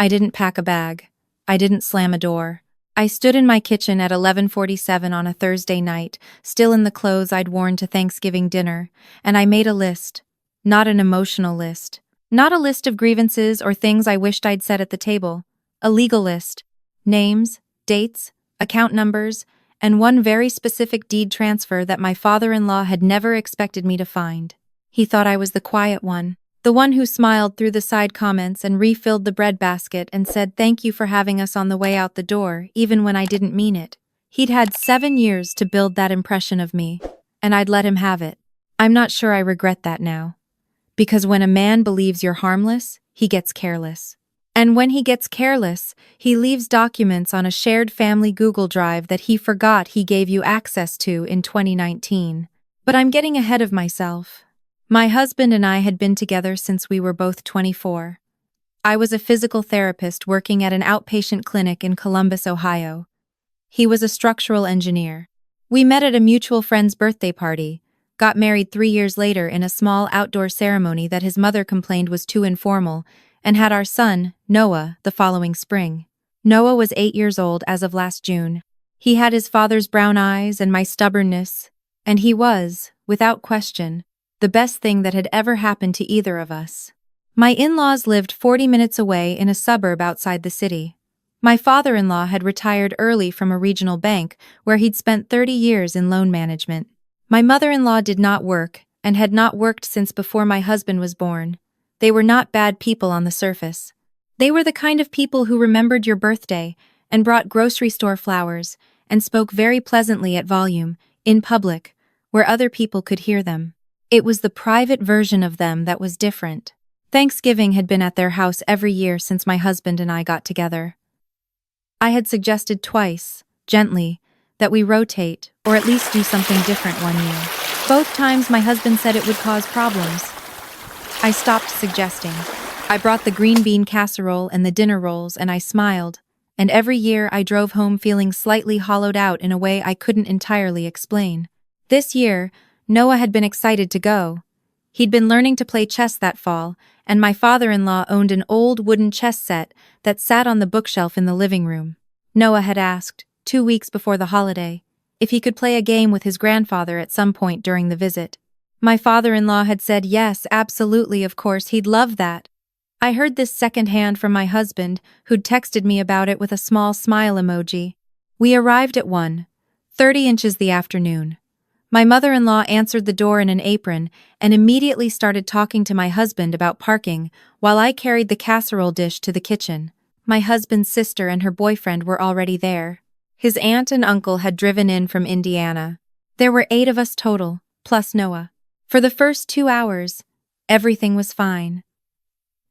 I didn't pack a bag. I didn't slam a door. I stood in my kitchen at 11:47 on a Thursday night, still in the clothes I'd worn to Thanksgiving dinner, and I made a list. Not an emotional list. Not a list of grievances or things I wished I'd said at the table. A legal list. Names, dates, account numbers, and one very specific deed transfer that my father-in-law had never expected me to find. He thought I was the quiet one. The one who smiled through the side comments and refilled the bread basket and said thank you for having us on the way out the door, even when I didn't mean it. He'd had 7 years to build that impression of me, and I'd let him have it. I'm not sure I regret that now. Because when a man believes you're harmless, he gets careless. And when he gets careless, he leaves documents on a shared family Google Drive that he forgot he gave you access to in 2019. But I'm getting ahead of myself. My husband and I had been together since we were both 24. I was a physical therapist working at an outpatient clinic in Columbus, Ohio. He was a structural engineer. We met at a mutual friend's birthday party, got married 3 years later in a small outdoor ceremony that his mother complained was too informal, and had our son, Noah, the following spring. Noah was 8 years old as of last June. He had his father's brown eyes and my stubbornness, and he was, without question, the best thing that had ever happened to either of us. My in-laws lived 40 minutes away in a suburb outside the city. My father-in-law had retired early from a regional bank where he'd spent 30 years in loan management. My mother-in-law did not work and had not worked since before my husband was born. They were not bad people on the surface. They were the kind of people who remembered your birthday and brought grocery store flowers and spoke very pleasantly at volume, in public, where other people could hear them. It was the private version of them that was different. Thanksgiving had been at their house every year since my husband and I got together. I had suggested twice, gently, that we rotate, or at least do something different one year. Both times my husband said it would cause problems. I stopped suggesting. I brought the green bean casserole and the dinner rolls and I smiled, and every year I drove home feeling slightly hollowed out in a way I couldn't entirely explain. This year, Noah had been excited to go. He'd been learning to play chess that fall, and my father-in-law owned an old wooden chess set that sat on the bookshelf in the living room. Noah had asked, 2 weeks before the holiday, if he could play a game with his grandfather at some point during the visit. My father-in-law had said yes, absolutely, of course, he'd love that. I heard this secondhand from my husband, who'd texted me about it with a small smile emoji. We arrived at 1:30 inches the afternoon. My mother-in-law answered the door in an apron and immediately started talking to my husband about parking while I carried the casserole dish to the kitchen. My husband's sister and her boyfriend were already there. His aunt and uncle had driven in from Indiana. There were 8 of us total, plus Noah. For the first 2 hours, everything was fine.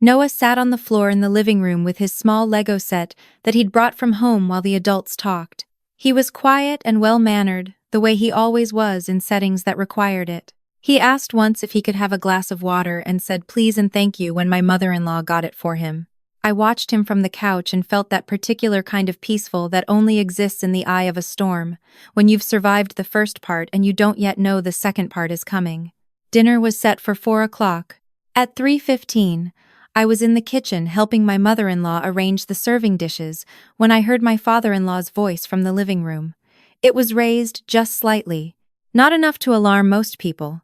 Noah sat on the floor in the living room with his small Lego set that he'd brought from home while the adults talked. He was quiet and well-mannered, the way he always was in settings that required it. He asked once if he could have a glass of water and said please and thank you when my mother-in-law got it for him. I watched him from the couch and felt that particular kind of peaceful that only exists in the eye of a storm, when you've survived the first part and you don't yet know the second part is coming. Dinner was set for 4 o'clock. At 3:15, I was in the kitchen helping my mother-in-law arrange the serving dishes when I heard my father-in-law's voice from the living room. It was raised just slightly, not enough to alarm most people.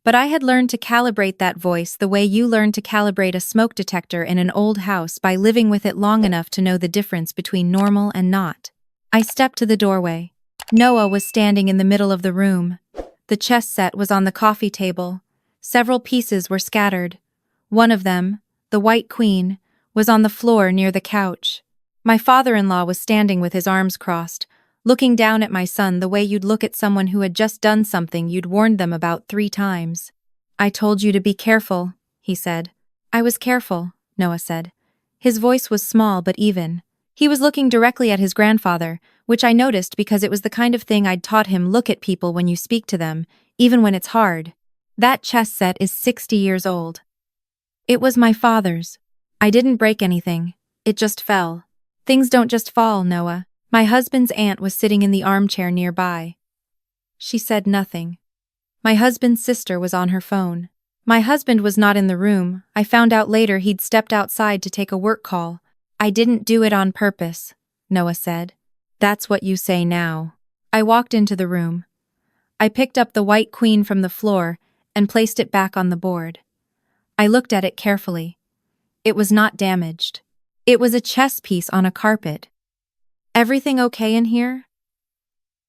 But I had learned to calibrate that voice the way you learn to calibrate a smoke detector in an old house by living with it long enough to know the difference between normal and not. I stepped to the doorway. Noah was standing in the middle of the room. The chess set was on the coffee table. Several pieces were scattered. One of them, the white queen, was on the floor near the couch. My father-in-law was standing with his arms crossed, looking down at my son the way you'd look at someone who had just done something you'd warned them about 3 times. I told you to be careful, he said. I was careful, Noah said. His voice was small but even. He was looking directly at his grandfather, which I noticed because it was the kind of thing I'd taught him: look at people when you speak to them, even when it's hard. That chess set is 60 years old. It was my father's. I didn't break anything. It just fell. Things don't just fall, Noah. My husband's aunt was sitting in the armchair nearby. She said nothing. My husband's sister was on her phone. My husband was not in the room. I found out later he'd stepped outside to take a work call. I didn't do it on purpose, Noah said. That's what you say now. I walked into the room. I picked up the white queen from the floor and placed it back on the board. I looked at it carefully. It was not damaged. It was a chess piece on a carpet. Everything okay in here?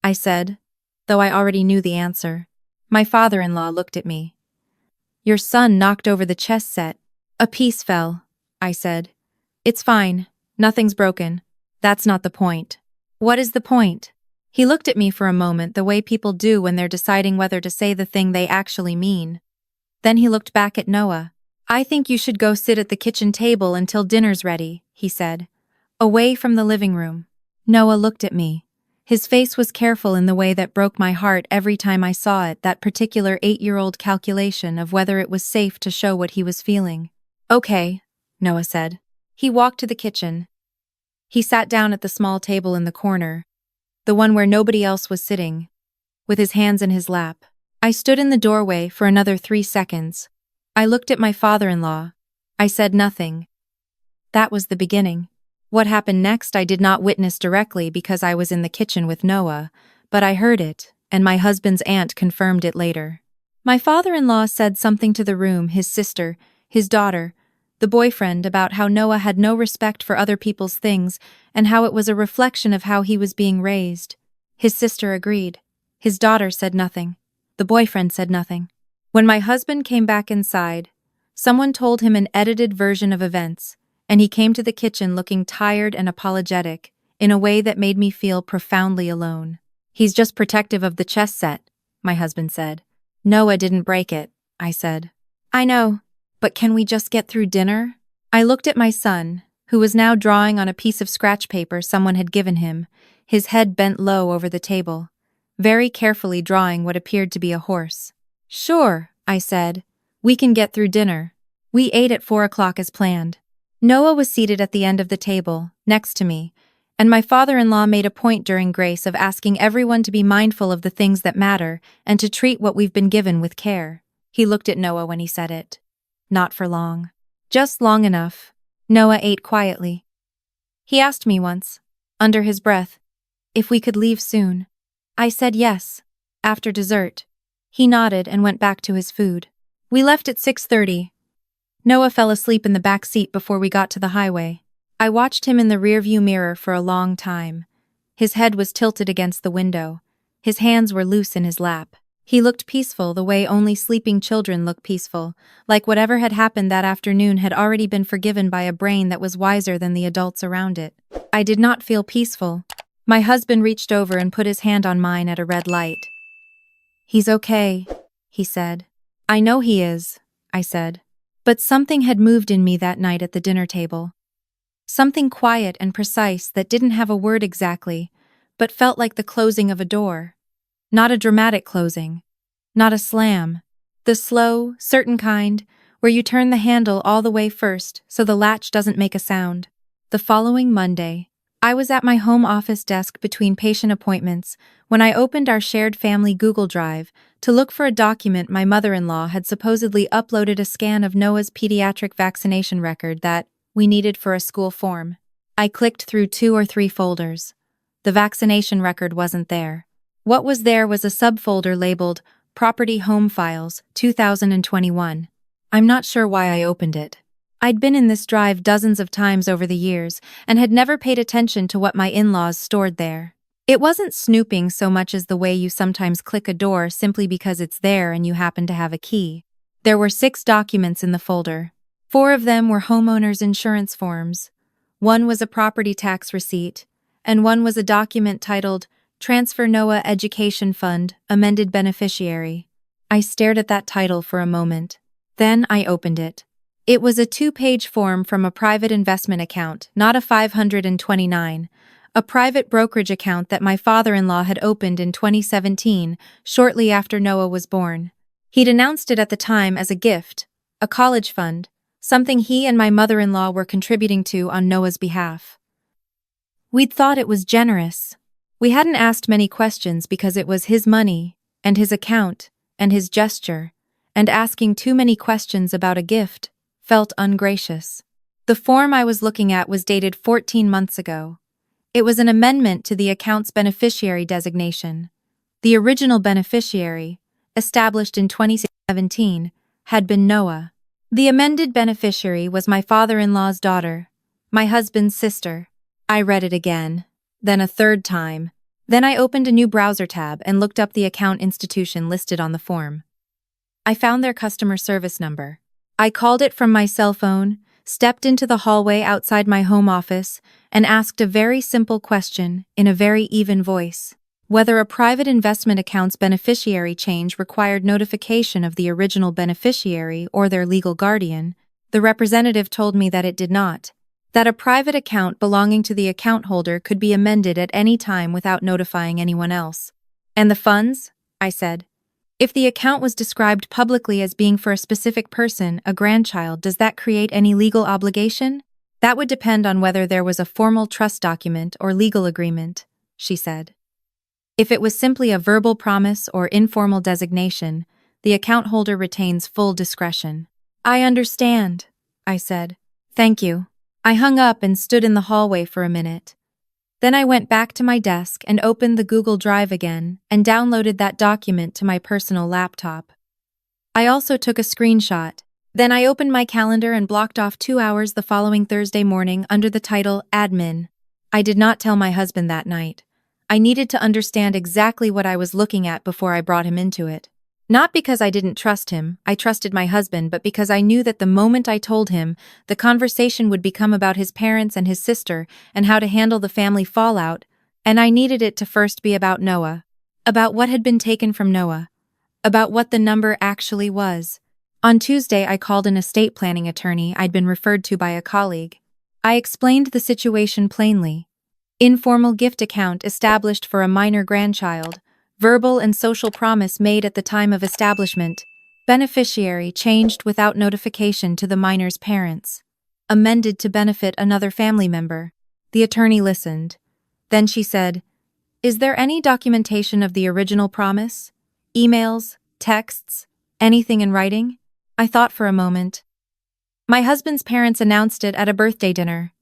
I said, though I already knew the answer. My father-in-law looked at me. Your son knocked over the chess set. A piece fell, I said. It's fine. Nothing's broken. That's not the point. What is the point? He looked at me for a moment the way people do when they're deciding whether to say the thing they actually mean. Then he looked back at Noah. I think you should go sit at the kitchen table until dinner's ready, he said. Away from the living room. Noah looked at me. His face was careful in the way that broke my heart every time I saw it, that particular 8-year-old calculation of whether it was safe to show what he was feeling. Okay, Noah said. He walked to the kitchen. He sat down at the small table in the corner, the one where nobody else was sitting, with his hands in his lap. I stood in the doorway for another 3 seconds. I looked at my father-in-law. I said nothing. That was the beginning. What happened next I did not witness directly because I was in the kitchen with Noah, but I heard it, and my husband's aunt confirmed it later. My father-in-law said something to the room, his sister, his daughter, the boyfriend, about how Noah had no respect for other people's things and how it was a reflection of how he was being raised. His sister agreed. His daughter said nothing. The boyfriend said nothing. When my husband came back inside, someone told him an edited version of events, and he came to the kitchen looking tired and apologetic, in a way that made me feel profoundly alone. He's just protective of the chess set, my husband said. Noah didn't break it, I said. I know, but can we just get through dinner? I looked at my son, who was now drawing on a piece of scratch paper someone had given him, his head bent low over the table, very carefully drawing what appeared to be a horse. Sure, I said. We can get through dinner. We ate at 4 o'clock as planned. Noah was seated at the end of the table, next to me, and my father-in-law made a point during grace of asking everyone to be mindful of the things that matter and to treat what we've been given with care. He looked at Noah when he said it. Not for long. Just long enough. Noah ate quietly. He asked me once, under his breath, if we could leave soon. I said yes, after dessert. He nodded and went back to his food. We left at 6:30. Noah fell asleep in the back seat before we got to the highway. I watched him in the rearview mirror for a long time. His head was tilted against the window. His hands were loose in his lap. He looked peaceful the way only sleeping children look peaceful, like whatever had happened that afternoon had already been forgiven by a brain that was wiser than the adults around it. I did not feel peaceful. My husband reached over and put his hand on mine at a red light. He's okay, he said. I know he is, I said. But something had moved in me that night at the dinner table. Something quiet and precise that didn't have a word exactly, but felt like the closing of a door. Not a dramatic closing. Not a slam. The slow, certain kind, where you turn the handle all the way first so the latch doesn't make a sound. The following Monday, I was at my home office desk between patient appointments when I opened our shared family Google Drive to look for a document my mother-in-law had supposedly uploaded a scan of Noah's pediatric vaccination record that we needed for a school form. I clicked through 2 or 3 folders. The vaccination record wasn't there. What was there was a subfolder labeled Property Home Files 2021. I'm not sure why I opened it. I'd been in this drive dozens of times over the years and had never paid attention to what my in-laws stored there. It wasn't snooping so much as the way you sometimes click a door simply because it's there and you happen to have a key. There were 6 documents in the folder. 4 of them were homeowners' insurance forms. 1 was a property tax receipt, and 1 was a document titled Transfer Noah Education Fund, Amended Beneficiary. I stared at that title for a moment. Then I opened it. It was a 2-page form from a private investment account, not a 529, a private brokerage account that my father-in-law had opened in 2017, shortly after Noah was born. He'd announced it at the time as a gift, a college fund, something he and my mother-in-law were contributing to on Noah's behalf. We'd thought it was generous. We hadn't asked many questions because it was his money, and his account, and his gesture, and asking too many questions about a gift felt ungracious. The form I was looking at was dated 14 months ago. It was an amendment to the account's beneficiary designation. The original beneficiary, established in 2017, had been Noah. The amended beneficiary was my father-in-law's daughter, my husband's sister. I read it again, then a third time. Then I opened a new browser tab and looked up the account institution listed on the form. I found their customer service number. I called it from my cell phone, stepped into the hallway outside my home office, and asked a very simple question in a very even voice. Whether a private investment account's beneficiary change required notification of the original beneficiary or their legal guardian, the representative told me that it did not. That a private account belonging to the account holder could be amended at any time without notifying anyone else. And the funds? I said. If the account was described publicly as being for a specific person, a grandchild, does that create any legal obligation? That would depend on whether there was a formal trust document or legal agreement, she said. If it was simply a verbal promise or informal designation, the account holder retains full discretion. I understand, I said. Thank you. I hung up and stood in the hallway for a minute. Then I went back to my desk and opened the Google Drive again and downloaded that document to my personal laptop. I also took a screenshot. Then I opened my calendar and blocked off 2 hours the following Thursday morning under the title Admin. I did not tell my husband that night. I needed to understand exactly what I was looking at before I brought him into it. Not because I didn't trust him, I trusted my husband, but because I knew that the moment I told him, the conversation would become about his parents and his sister and how to handle the family fallout, and I needed it to first be about Noah. About what had been taken from Noah. About what the number actually was. On Tuesday, I called an estate planning attorney I'd been referred to by a colleague. I explained the situation plainly. Informal gift account established for a minor grandchild. Verbal and social promise made at the time of establishment. Beneficiary changed without notification to the minor's parents. Amended to benefit another family member. The attorney listened. Then she said, "Is there any documentation of the original promise? Emails, texts, anything in writing?" I thought for a moment. My husband's parents announced it at a birthday dinner.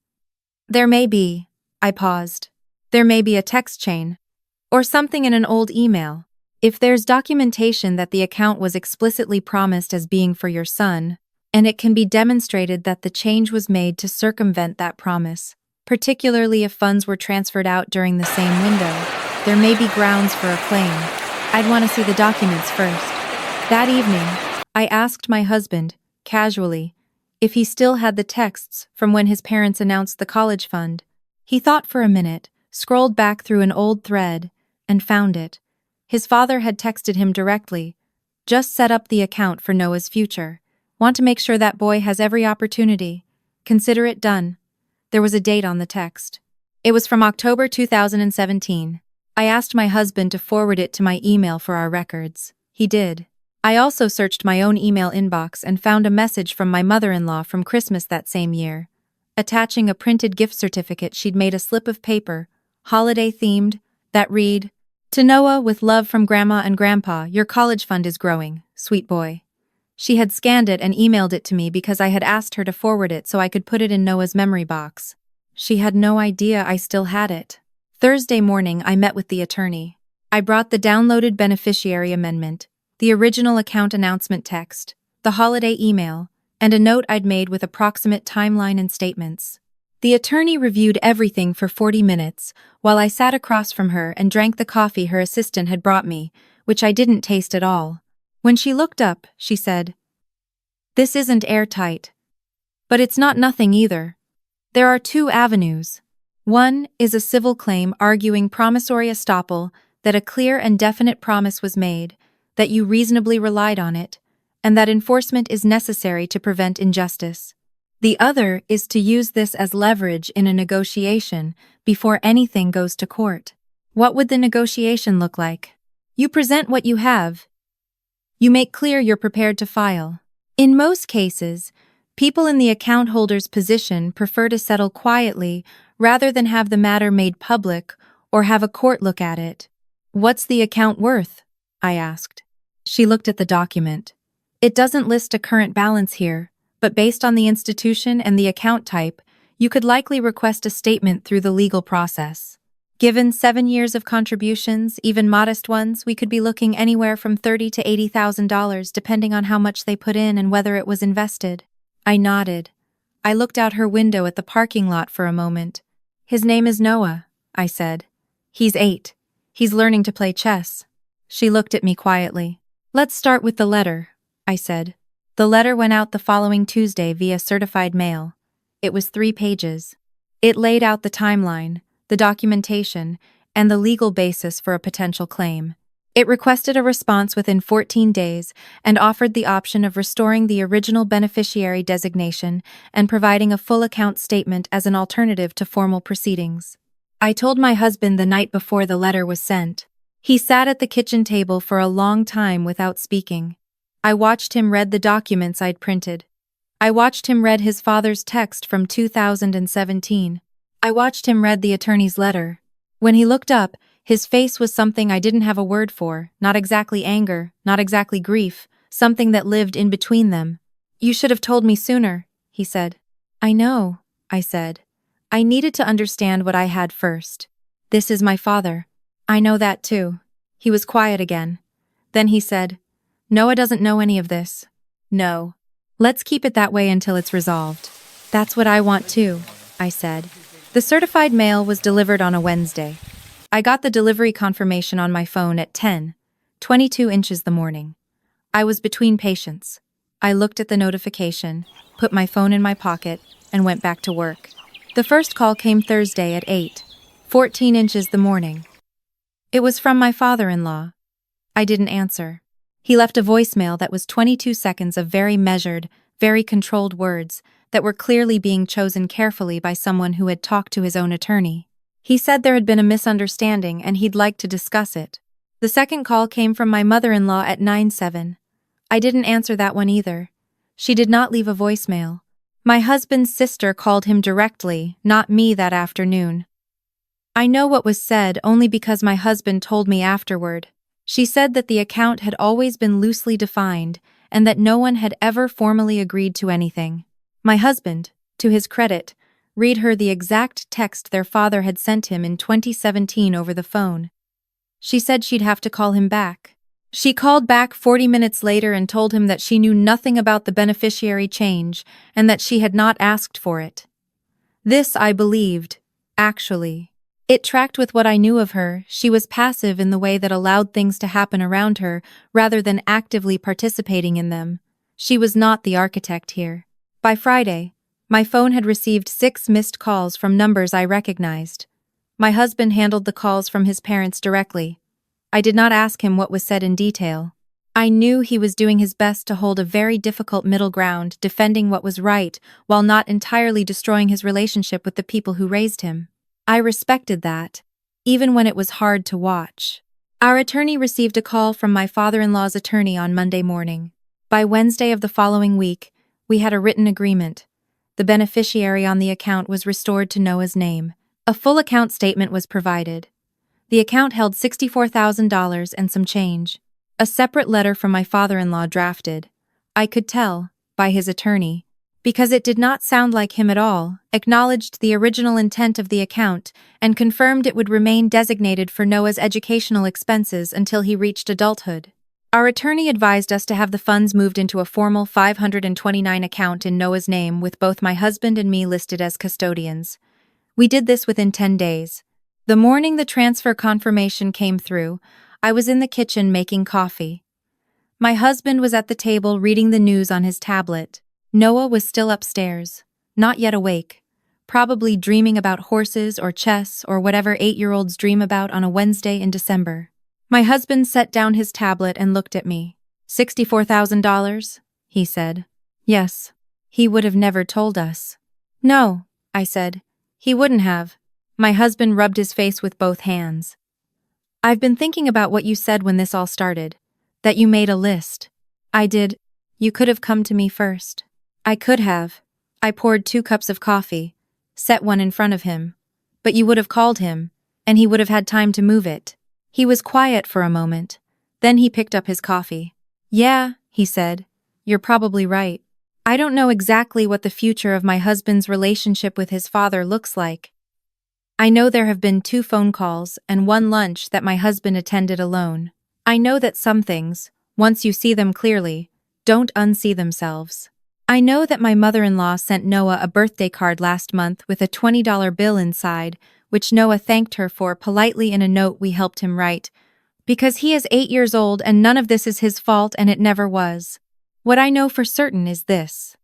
There may be. I paused. There may be a text chain. Or something in an old email. If there's documentation that the account was explicitly promised as being for your son, and it can be demonstrated that the change was made to circumvent that promise, particularly if funds were transferred out during the same window, there may be grounds for a claim. I'd want to see the documents first. That evening, I asked my husband, casually, if he still had the texts from when his parents announced the college fund. He thought for a minute, scrolled back through an old thread, and found it. His father had texted him directly. "Just set up the account for Noah's future. Want to make sure that boy has every opportunity. Consider it done." There was a date on the text. It was from October 2017. I asked my husband to forward it to my email for our records. He did. I also searched my own email inbox and found a message from my mother-in-law from Christmas that same year, attaching a printed gift certificate she'd made a slip of paper, holiday-themed, that read, "To Noah with love from Grandma and Grandpa, your college fund is growing, sweet boy." She had scanned it and emailed it to me because I had asked her to forward it so I could put it in Noah's memory box. She had no idea I still had it. Thursday morning, I met with the attorney. I brought the downloaded beneficiary amendment, the original account announcement text, the holiday email, and a note I'd made with approximate timeline and statements. The attorney reviewed everything for 40 minutes, while I sat across from her and drank the coffee her assistant had brought me, which I didn't taste at all. When she looked up, she said, "This isn't airtight. But it's not nothing either. There are 2 avenues. One is a civil claim arguing promissory estoppel, that a clear and definite promise was made, that you reasonably relied on it, and that enforcement is necessary to prevent injustice. The other is to use this as leverage in a negotiation before anything goes to court. What would the negotiation look like? You present what you have. You make clear you're prepared to file. In most cases, people in the account holder's position prefer to settle quietly rather than have the matter made public or have a court look at it. What's the account worth? I asked. She looked at the document. It doesn't list a current balance here, but based on the institution and the account type, you could likely request a statement through the legal process. Given 7 years of contributions, even modest ones, we could be looking anywhere from $30,000 to $80,000 depending on how much they put in and whether it was invested. I nodded. I looked out her window at the parking lot for a moment. His name is Noah, I said. He's 8. He's learning to play chess. She looked at me quietly. Let's start with the letter, I said. The letter went out the following Tuesday via certified mail. It was 3 pages. It laid out the timeline, the documentation, and the legal basis for a potential claim. It requested a response within 14 days and offered the option of restoring the original beneficiary designation and providing a full account statement as an alternative to formal proceedings. I told my husband the night before the letter was sent. He sat at the kitchen table for a long time without speaking. I watched him read the documents I'd printed. I watched him read his father's text from 2017. I watched him read the attorney's letter. When he looked up, his face was something I didn't have a word for, not exactly anger, not exactly grief, something that lived in between them. You should have told me sooner, he said. I know, I said. I needed to understand what I had first. This is my father. I know that too. He was quiet again. Then he said, Noah doesn't know any of this. No. Let's keep it that way until it's resolved. That's what I want too, I said. The certified mail was delivered on a Wednesday. I got the delivery confirmation on my phone at 10:22 inches the morning. I was between patients. I looked at the notification, put my phone in my pocket, and went back to work. The first call came Thursday at 8:14 inches the morning. It was from my father-in-law. I didn't answer. He left a voicemail that was 22 seconds of very measured, very controlled words that were clearly being chosen carefully by someone who had talked to his own attorney. He said there had been a misunderstanding and he'd like to discuss it. The second call came from my mother-in-law at 9:07. I didn't answer that one either. She did not leave a voicemail. My husband's sister called him directly, not me that afternoon. I know what was said only because my husband told me afterward. She said that the account had always been loosely defined and that no one had ever formally agreed to anything. My husband, to his credit, read her the exact text their father had sent him in 2017 over the phone. She said she'd have to call him back. She called back 40 minutes later and told him that she knew nothing about the beneficiary change and that she had not asked for it. This I believed, actually. It tracked with what I knew of her. She was passive in the way that allowed things to happen around her rather than actively participating in them. She was not the architect here. By Friday, my phone had received 6 missed calls from numbers I recognized. My husband handled the calls from his parents directly. I did not ask him what was said in detail. I knew he was doing his best to hold a very difficult middle ground, defending what was right while not entirely destroying his relationship with the people who raised him. I respected that, even when it was hard to watch. Our attorney received a call from my father-in-law's attorney on Monday morning. By Wednesday of the following week, we had a written agreement. The beneficiary on the account was restored to Noah's name. A full account statement was provided. The account held $64,000 and some change. A separate letter from my father-in-law drafted. I could tell, by his attorney, because it did not sound like him at all, acknowledged the original intent of the account and confirmed it would remain designated for Noah's educational expenses until he reached adulthood. Our attorney advised us to have the funds moved into a formal 529 account in Noah's name with both my husband and me listed as custodians. We did this within 10 days. The morning the transfer confirmation came through, I was in the kitchen making coffee. My husband was at the table reading the news on his tablet. Noah was still upstairs, not yet awake, probably dreaming about horses or chess or whatever 8-year-olds dream about on a Wednesday in December. My husband set down his tablet and looked at me. $64,000, he said. Yes. He would have never told us. No, I said. He wouldn't have. My husband rubbed his face with both hands. I've been thinking about what you said when this all started, that you made a list. I did. You could have come to me first. I could have. I poured 2 cups of coffee, set one in front of him. But you would have called him, and he would have had time to move it. He was quiet for a moment. Then he picked up his coffee. Yeah, he said. You're probably right. I don't know exactly what the future of my husband's relationship with his father looks like. I know there have been 2 phone calls and 1 lunch that my husband attended alone. I know that some things, once you see them clearly, don't unsee themselves. I know that my mother-in-law sent Noah a birthday card last month with a $20 bill inside, which Noah thanked her for politely in a note we helped him write, because he is 8 years old and none of this is his fault and it never was. What I know for certain is this.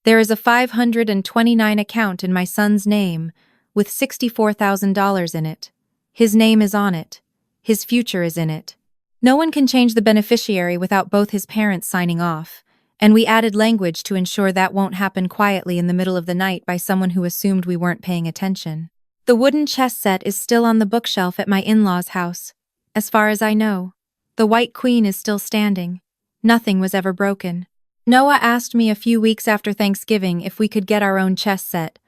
There is a 529 account in my son's name, with $64,000 in it. His name is on it. His future is in it. No one can change the beneficiary without both his parents signing off, and we added language to ensure that won't happen quietly in the middle of the night by someone who assumed we weren't paying attention. The wooden chess set is still on the bookshelf at my in-laws' house. As far as I know, the White Queen is still standing. Nothing was ever broken. Noah asked me a few weeks after Thanksgiving if we could get our own chess set.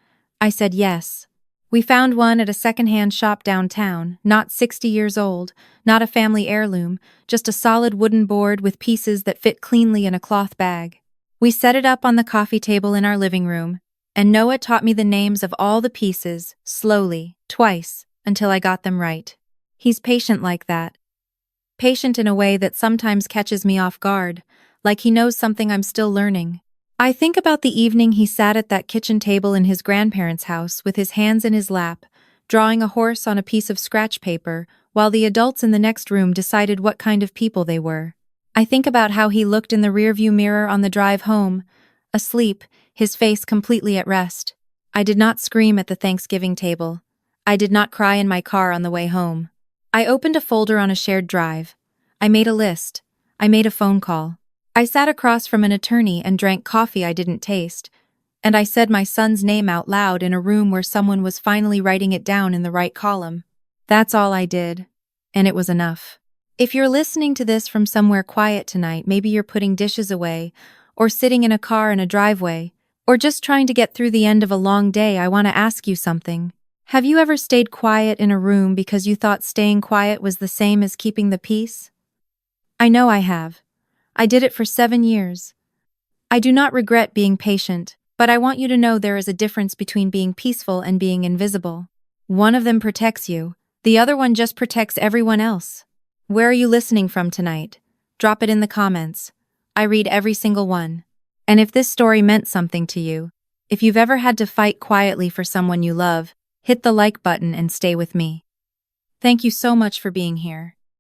I said yes. We found one at a second-hand shop downtown, not 60 years old, not a family heirloom, just a solid wooden board with pieces that fit cleanly in a cloth bag. We set it up on the coffee table in our living room, and Noah taught me the names of all the pieces, slowly, twice, until I got them right. He's patient like that. Patient in a way that sometimes catches me off guard, like he knows something I'm still learning. I think about the evening he sat at that kitchen table in his grandparents' house with his hands in his lap, drawing a horse on a piece of scratch paper, while the adults in the next room decided what kind of people they were. I think about how he looked in the rearview mirror on the drive home, asleep, his face completely at rest. I did not scream at the Thanksgiving table. I did not cry in my car on the way home. I opened a folder on a shared drive. I made a list. I made a phone call. I sat across from an attorney and drank coffee I didn't taste, and I said my son's name out loud in a room where someone was finally writing it down in the right column. That's all I did, and it was enough. If you're listening to this from somewhere quiet tonight, maybe you're putting dishes away, or sitting in a car in a driveway, or just trying to get through the end of a long day, I want to ask you something. Have you ever stayed quiet in a room because you thought staying quiet was the same as keeping the peace? I know I have. I did it for 7 years. I do not regret being patient, but I want you to know there is a difference between being peaceful and being invisible. One of them protects you, the other one just protects everyone else. Where are you listening from tonight? Drop it in the comments. I read every single one. And if this story meant something to you, if you've ever had to fight quietly for someone you love, hit the like button and stay with me. Thank you so much for being here.